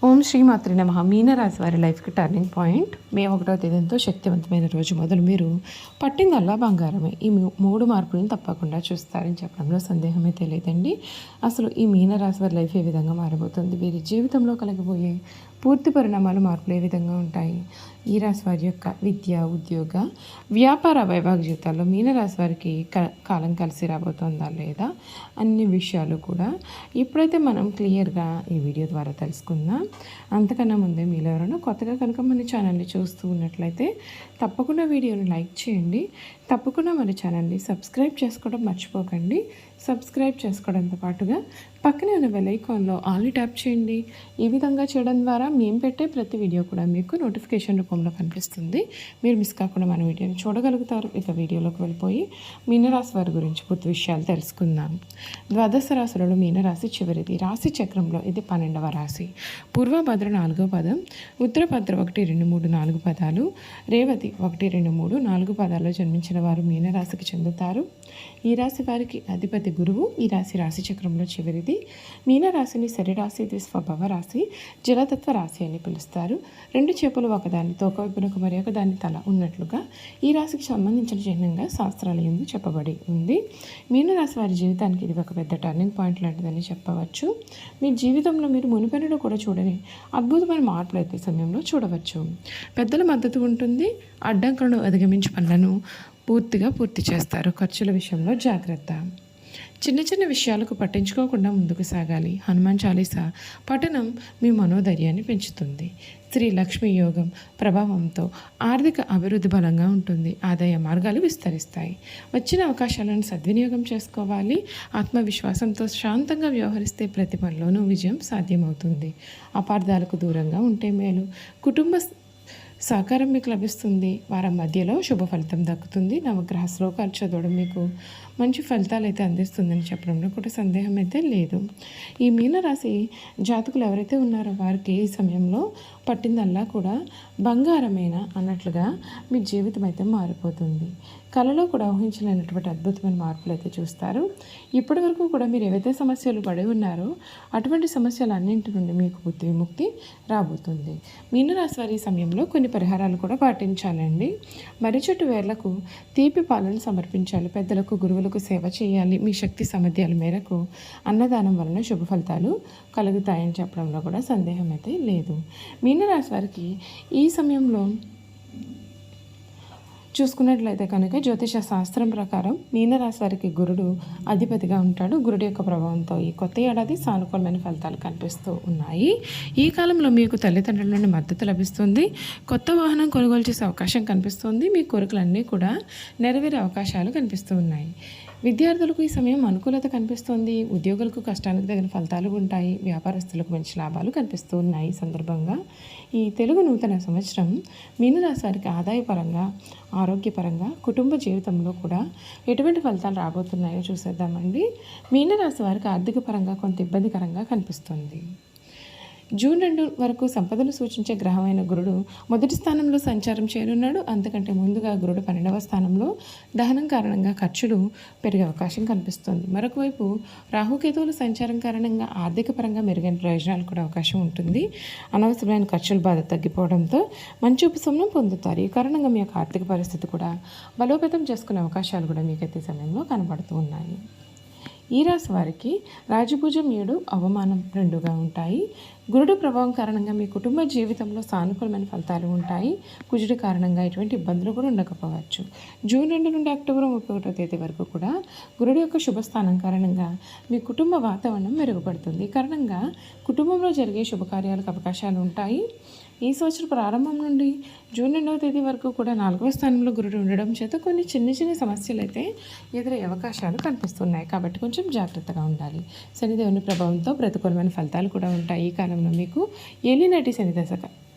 ఓం శ్రీమాత్రి నమః. మీనరాశి వారి లైఫ్కి టర్నింగ్ పాయింట్. మే 1వ తేదీతో శక్తివంతమైన రోజు మొదలు మీరు పట్టిందల్లా బంగారమే. ఈ 3 మార్పులను తప్పకుండా చూస్తారని చెప్పడంలో సందేహమే తెలియదండి. అసలు ఈ మీనరాశి వారి లైఫ్ ఏ విధంగా మారబోతుంది, వీరి జీవితంలో కలగబోయే పూర్తి పరిణామాలు, మార్పులు ఏ విధంగా ఉంటాయి, ఈ రాశి వారి యొక్క విద్య, ఉద్యోగ, వ్యాపార, వైవాహిక జీవితాల్లో మీనరాశి వారికి కాలం కలిసి రాబోతుందా లేదా అన్ని విషయాలు కూడా ఇప్పుడైతే మనం క్లియర్గా ఈ వీడియో ద్వారా తెలుసుకుందాం. అంతకన్నా ముందే మీలో ఎవరైనా కొత్తగా కనుక మన ఛానల్ని చూస్తూ ఉన్నట్లయితే తప్పకుండా వీడియోని లైక్ చేయండి. తప్పకుండా మన ఛానల్ని సబ్స్క్రైబ్ చేసుకోవడం మర్చిపోకండి. సబ్స్క్రైబ్ చేసుకోవడంతో పాటుగా పక్కనే ఉన్న బెల్ ఐకాన్లో ఆల్ని ట్యాప్ చేయండి. ఈ విధంగా చేయడం ద్వారా మేము పెట్టే ప్రతి వీడియో కూడా మీకు నోటిఫికేషన్ రూపంలో కనిపిస్తుంది. మీరు మిస్ కాకుండా మన వీడియోని చూడగలుగుతారు. ఇక వీడియోలోకి వెళ్ళిపోయి మీనరాశి వారి గురించి పూర్తి విషయాలు తెలుసుకుందాం. ద్వాదశ రాశులలో మీనరాశి చివరిది. రాశి చక్రంలో ఇది 12వ రాశి. పూర్వభద్ర 4వ పదం, ఉత్తరభద్ర 1, 2, 3, 4 పదాలు, రేవతి 1, 2, 3, 4 పదాల్లో జన్మించిన వారు మీనరాశికి చెందుతారు. ఈ రాశి వారికి అధిపతి గురువు. ఈ రాశి చక్రంలో చివరిది. మీనరాశిని శరీరాశి, స్వభావ రాశి, జలతత్వ రాశి అని పిలుస్తారు. 2 చేపలు ఒకదాని తోక వైపునకు మరి ఒక దాని తల ఉన్నట్లుగా ఈ రాశికి సంబంధించిన చిహ్నంగా శాస్త్రాల యందు చెప్పబడి ఉంది. మీనరాశి వారి జీవితానికి ఇది ఒక పెద్ద టర్నింగ్ పాయింట్ లాంటిదని చెప్పవచ్చు. మీ జీవితంలో మీరు మునిపెన్నడూ కూడా చూడని అద్భుతమైన మార్పులు అయితే సమయంలో చూడవచ్చు. పెద్దల మద్దతు ఉంటుంది. అడ్డంకులను అధిగమించి పనులను పూర్తి చేస్తారు. ఖర్చుల విషయంలో జాగ్రత్త. చిన్న చిన్న విషయాలకు పట్టించుకోకుండా ముందుకు సాగాలి. హనుమాన్ చాలీసా పఠనం మీ మనోధైర్యాన్ని పెంచుతుంది. స్త్రీ లక్ష్మీ యోగం ప్రభావంతో ఆర్థిక అభివృద్ధి బలంగా ఉంటుంది. ఆదాయ మార్గాలు విస్తరిస్తాయి. వచ్చిన అవకాశాలను సద్వినియోగం చేసుకోవాలి. ఆత్మవిశ్వాసంతో శాంతంగా వ్యవహరిస్తే ప్రతి పనిలోనూ విజయం సాధ్యమవుతుంది. అపార్థాలకు దూరంగా ఉంటే మేలు. కుటుంబ సహకారం మీకు లభిస్తుంది. వారం మధ్యలో శుభ ఫలితం దక్కుతుంది. నవగ్రహ శ్లోకాలు చదవడం మీకు మంచి ఫలితాలు అయితే అందిస్తుందని చెప్పడంలో కూడా సందేహం అయితే లేదు. ఈ మీనరాశి జాతకులు ఎవరైతే ఉన్నారో వారికి ఈ సమయంలో పట్టిందల్లా కూడా బంగారమేనా అన్నట్లుగా మీ జీవితం అయితే మారిపోతుంది. కళలో కూడా ఊహించలేనటువంటి అద్భుతమైన మార్పులు అయితే చూస్తారు. ఇప్పటి వరకు కూడా మీరు ఏవైతే సమస్యలు పడి ఉన్నారో అటువంటి సమస్యలు అన్నింటి నుండి మీకు బుద్ధి విముక్తి రాబోతుంది. మీనరాశి వారి సమయంలో కొన్ని పరిహారాలు కూడా పాటించాలండి. మర్రి చెట్టు వేర్లకు తీపి పాలను సమర్పించాలి. పెద్దలకు, గురువులకు సేవ చేయాలి. మీ శక్తి సామర్థ్యాల మేరకు అన్నదానం వలన శుభ ఫలితాలు కలుగుతాయని చెప్పడంలో కూడా సందేహం అయితే లేదు. మీనరాశి వారికి ఈ సమయంలో చూసుకున్నట్లయితే కనుక జ్యోతిష శాస్త్రం ప్రకారం మీనరాశి వారికి గురుడు అధిపతిగా ఉంటాడు. గురుడు యొక్క ప్రభావంతో ఈ కొత్త ఏడాది సానుకూలమైన ఫలితాలు కనిపిస్తూ ఉన్నాయి. ఈ కాలంలో మీకు తల్లిదండ్రుల నుండి మద్దతు లభిస్తుంది. కొత్త వాహనం కొనుగోలు చేసే అవకాశం కనిపిస్తుంది. మీ కోరికలన్నీ కూడా నెరవేరే అవకాశాలు కనిపిస్తూ ఉన్నాయి. విద్యార్థులకు ఈ సమయం అనుకూలత కనిపిస్తుంది. ఉద్యోగులకు కష్టానికి తగిన ఫలితాలు ఉంటాయి. వ్యాపారస్తులకు మంచి లాభాలు కనిపిస్తూ ఉన్నాయి. ఈ సందర్భంగా ఈ తెలుగు నూతన సంవత్సరం మీనరాశి వారికి ఆదాయపరంగా, ఆరోగ్యపరంగా, కుటుంబ జీవితంలో కూడా ఎటువంటి ఫలితాలు రాబోతున్నాయో చూసేద్దామండి. మీనరాశి వారికి ఆర్థిక పరంగా కొంత ఇబ్బందికరంగా కనిపిస్తుంది. జూన్ 2 వరకు సంపదను సూచించే గ్రహమైన గురుడు మొదటి స్థానంలో సంచారం చేయనున్నాడు. అంతకంటే ముందుగా గురుడు 12వ స్థానంలో దహనం కారణంగా ఖర్చులు పెరిగే అవకాశం కనిపిస్తుంది. మరొక వైపు రాహుకేతువుల సంచారం కారణంగా ఆర్థిక పరంగా మెరుగైన ప్రయోజనాలు కూడా అవకాశం ఉంటుంది. అనవసరమైన ఖర్చుల బాధ తగ్గిపోవడంతో మంచి ఉపశమనం పొందుతారు. ఈ కారణంగా మీ యొక్క ఆర్థిక పరిస్థితి కూడా బలోపేతం చేసుకునే అవకాశాలు కూడా మీకైతే సమయంలో కనబడుతూ ఉన్నాయి. ఈ రాశి వారికి రాజభుజం 7, అవమానం 2గా ఉంటాయి. గురుడు ప్రభావం కారణంగా మీ కుటుంబ జీవితంలో సానుకూలమైన ఫలితాలు ఉంటాయి. కుజుడి కారణంగా ఎటువంటి ఇబ్బందులు కూడా ఉండకపోవచ్చు. జూన్ 2 నుండి అక్టోబర్ 31వ తేదీ వరకు కూడా గురుడు యొక్క శుభస్థానం కారణంగా మీ కుటుంబ వాతావరణం మెరుగుపడుతుంది. ఈ కారణంగా కుటుంబంలో జరిగే శుభకార్యాలకు అవకాశాలు ఉంటాయి. ఈ సంవత్సరం ప్రారంభం నుండి జూన్ 2వ తేదీ వరకు కూడా 4వ స్థానంలో గురుడు ఉండడం చేత కొన్ని చిన్న సమస్యలు అయితే ఎదురయ్యే అవకాశాలు కనిపిస్తున్నాయి. కాబట్టి కొంచెం జాగ్రత్తగా ఉండాలి. శనిదేవుని ప్రభావంతో ప్రతికూలమైన ఫలితాలు కూడా ఉంటాయి. ఈ కాలంలో మీకు ఏలినాటి శని దశ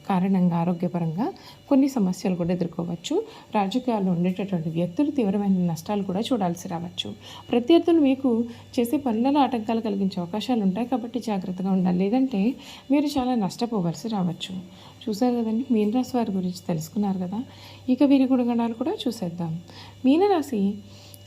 కారణంగా ఆరోగ్యపరంగా కొన్ని సమస్యలు కూడా ఎదుర్కోవచ్చు. రాజకీయాల్లో ఉండేటటువంటి వ్యక్తులు తీవ్రమైన నష్టాలు కూడా చూడాల్సి రావచ్చు. ప్రత్యర్థులు మీకు చేసే పనులలో ఆటంకాలు కలిగించే అవకాశాలు ఉంటాయి. కాబట్టి జాగ్రత్తగా ఉండాలి. లేదంటే మీరు చాలా నష్టపోవలసి రావచ్చు. చూసారు కదండి, మీనరాశి వారి గురించి తెలుసుకున్నారు కదా. ఇక వీరి గుణగణాలు కూడా చూసేద్దాం. మీనరాశి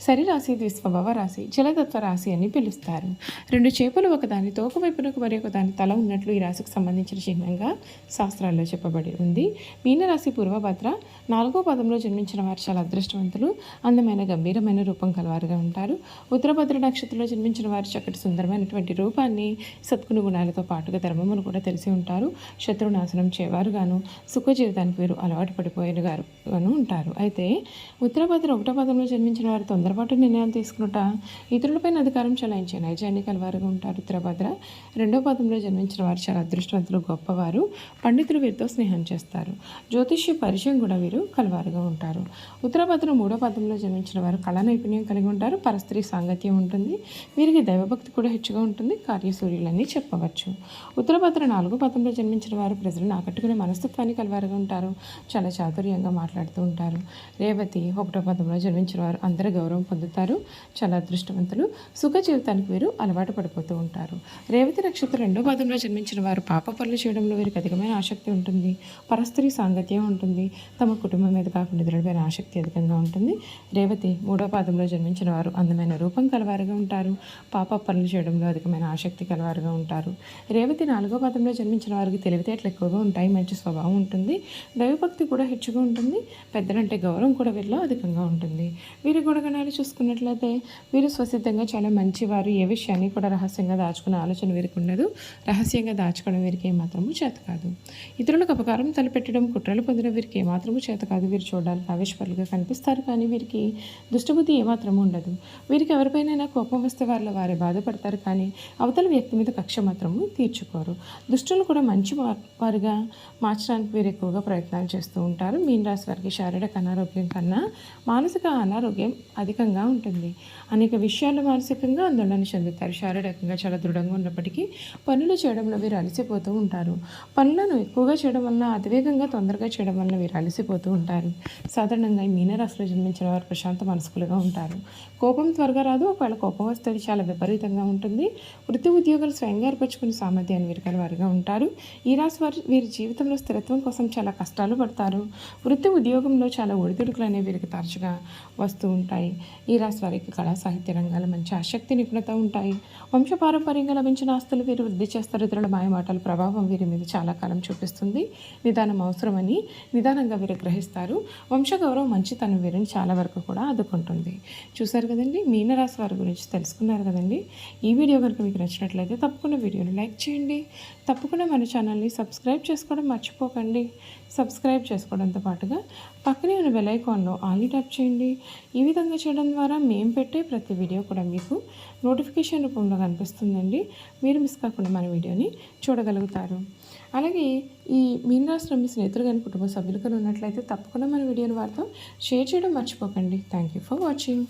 సరి రాశి ద్విస్వభావ రాశి, జలతత్వ రాశి అని పిలుస్తారు. రెండు చేపలు ఒకదాని తోక వైపునకు మరి ఒకదాని తల ఉన్నట్లు ఈ రాశికి సంబంధించిన చిహ్నంగా శాస్త్రాల్లో చెప్పబడి ఉంది. మీనరాశి పూర్వభద్ర 4వ పాదంలో జన్మించిన వారు చాలా అదృష్టవంతులు, అందమైన గంభీరమైన రూపం కలవారుగా ఉంటారు. ఉత్తరభద్ర నక్షత్రంలో జన్మించిన వారు చక్కటి సుందరమైనటువంటి రూపాన్ని, సద్గుణ గుణాలతో పాటుగా ధర్మమును కూడా తెలిసి ఉంటారు. శత్రునాశనం చేవారుగాను, సుఖ జీవితానికి వీరు అలవాటు పడిపోయిన గాను ఉంటారు. అయితే ఉత్తరభద్ర 1వ పాదంలో జన్మించిన వారు తొందరపాటు నిర్ణయాలు తీసుకున్నట, ఇతరులపైన అధికారం చలాయించే నైజాన్ని కలవారుగా ఉంటారు. ఉత్తరభద్ర 2వ పాదంలో జన్మించిన వారు చాలా అదృష్టవంతులు, గొప్పవారు, పండితులు వీరితో స్నేహం చేస్తారు. జ్యోతిష్య పరిచయం కూడా వీరు కలవారుగా ఉంటారు. ఉత్తరభద్ర 3వ పాదంలో జన్మించిన వారు కళా నైపుణ్యం కలిగి ఉంటారు. పరస్త్రీ సాంగత్యం ఉంటుంది. వీరికి దైవభక్తి కూడా హెచ్చుగా ఉంటుంది. కార్యసూర్యులని చెప్పవచ్చు. ఉత్తరభద్ర 4వ పాదంలో జన్మించిన వారు ప్రజలను ఆకట్టుకునే మనస్తత్వాన్ని కలవారుగా ఉంటారు. చాలా చాతుర్యంగా మాట్లాడుతూ ఉంటారు. రేవతి 1వ పాదంలో జన్మించిన వారు అందరి గౌరవం పొందుతారు. చాలా అదృష్టవంతులు, సుఖ జీవితానికి వీరు అలవాటు పడిపోతూ ఉంటారు. రేవతి నక్షత్రం 2వ పాదంలో జన్మించిన వారు పాప పనులు చేయడంలో వీరికి అధికమైన ఆసక్తి ఉంటుంది. పరస్త్రీ సాంగత్యం ఉంటుంది. తమ కుటుంబం మీద కాకుండా ఇతరులపైన ఆసక్తి అధికంగా ఉంటుంది. రేవతి 3వ పాదంలో జన్మించిన వారు అందమైన రూపం కలవారుగా ఉంటారు. పాప పనులు చేయడంలో అధికమైన ఆసక్తి కలవారుగా ఉంటారు. రేవతి 4వ పాదంలో జన్మించిన వారికి తెలివితేటలు ఎక్కువగా ఉంటాయి. మంచి స్వభావం ఉంటుంది. దైవభక్తి కూడా హెచ్చుగా ఉంటుంది. పెద్దలంటే గౌరవం కూడా వీరిలో అధికంగా ఉంటుంది. వీరి గుణగణాలు చూసుకున్నట్లయితే వీరు స్వసిద్ధంగా చాలా మంచివారు. ఏ విషయాన్ని కూడా రహస్యంగా దాచుకునే ఆలోచన వీరికి ఉండదు. రహస్యంగా దాచుకోవడం వీరికి ఏమాత్రము చేత కాదు. ఇతరులకు అపకారం తలపెట్టడం, కుట్రలు పొందడం వీరికి ఏమాత్రము చేత కాదు. వీరు చూడడానికి ఆవేశపరులుగా కనిపిస్తారు, కానీ వీరికి దుష్టబుద్ధి ఏమాత్రము ఉండదు. వీరికి ఎవరిపైనైనా కోపం వస్తే వారే బాధపడతారు, కానీ అవతల వ్యక్తి మీద కక్ష మాత్రము తీర్చుకోరు. దుష్టులు కూడా మంచి వారిగా మార్చడానికి వీరు ఎక్కువగా ప్రయత్నాలు చేస్తూ ఉంటారు. మీన రాశి వారికి శారీరక అనారోగ్యం కన్నా మానసిక అనారోగ్యం అధికంగా ఉంటుంది. అనేక విషయాలు మానసికంగా ఆందోళన చెందుతారు. శారీరకంగా చాలా దృఢంగా ఉన్నప్పటికీ పనులు చేయడంలో వీరు అలసిపోతూ ఉంటారు. పనులను ఎక్కువగా చేయడం వల్ల, అతివేగంగా తొందరగా చేయడం వల్ల వీరు అలసిపోతూ ఉంటారు. సాధారణంగా ఈ మీనరాశిలో జన్మించిన వారు ప్రశాంత మనస్కులుగా ఉంటారు. కోపం త్వరగా రాదు. ఒకవేళ కోపం వస్తే అది చాలా విపరీతంగా ఉంటుంది. వృత్తి ఉద్యోగాలు స్వయంగా ఏర్పరచుకునే సామర్థ్యాన్ని వీరు కలవారుగా ఉంటారు. ఈ రాశి వారు వీరి జీవితంలో స్థిరత్వం కోసం చాలా కష్టాలు పడతారు. వృత్తి ఉద్యోగంలో చాలా ఒడిదుడుకులు అనేవి వీరికి తరచుగా వస్తూ ఉంటాయి. ఈ రాశి వారికి కళా సాహిత్య రంగాల మంచి ఆసక్తి, నిపుణత ఉంటాయి. వంశపారంపర్యంగా లభించిన ఆస్తులు వీరు వృద్ధి చేస్తారు. ఇతరుల మాయమాటల ప్రభావం వీరి మీద చాలా కాలం చూపిస్తుంది. నిదానం అవసరమని నిదానంగా వీరు గ్రహిస్తారు. వంశగౌరవం, మంచితనం వీరిని చాలా వరకు కూడా ఆదుకుంటుంది. చూసారు కదండి, మీనరాశి వారి గురించి తెలుసుకున్నారు కదండి. ఈ వీడియో కనుక మీకు నచ్చినట్లయితే తప్పకుండా వీడియోని లైక్ చేయండి. తప్పకుండా మన ఛానల్ని సబ్స్క్రైబ్ చేసుకోవడం మర్చిపోకండి. సబ్స్క్రైబ్ చేసుకోవడంతో పాటుగా పక్కనే ఉన్న బెల్ ఐకాన్లో ఆల్ని ట్యాప్ చేయండి. ఈ విధంగా చేయడం ద్వారా మేము పెట్టే ప్రతి వీడియో కూడా మీకు నోటిఫికేషన్ రూపంలో కనిపిస్తుందండి. మీరు మిస్ కాకుండా మన వీడియోని చూడగలుగుతారు. అలాగే ఈ మీనరాశిలో మీ స్నేహితులు కానీ కుటుంబ సభ్యులు కానీ ఉన్నట్లయితే తప్పకుండా మన వీడియోని వారితో షేర్ చేయడం మర్చిపోకండి. Thank you for watching.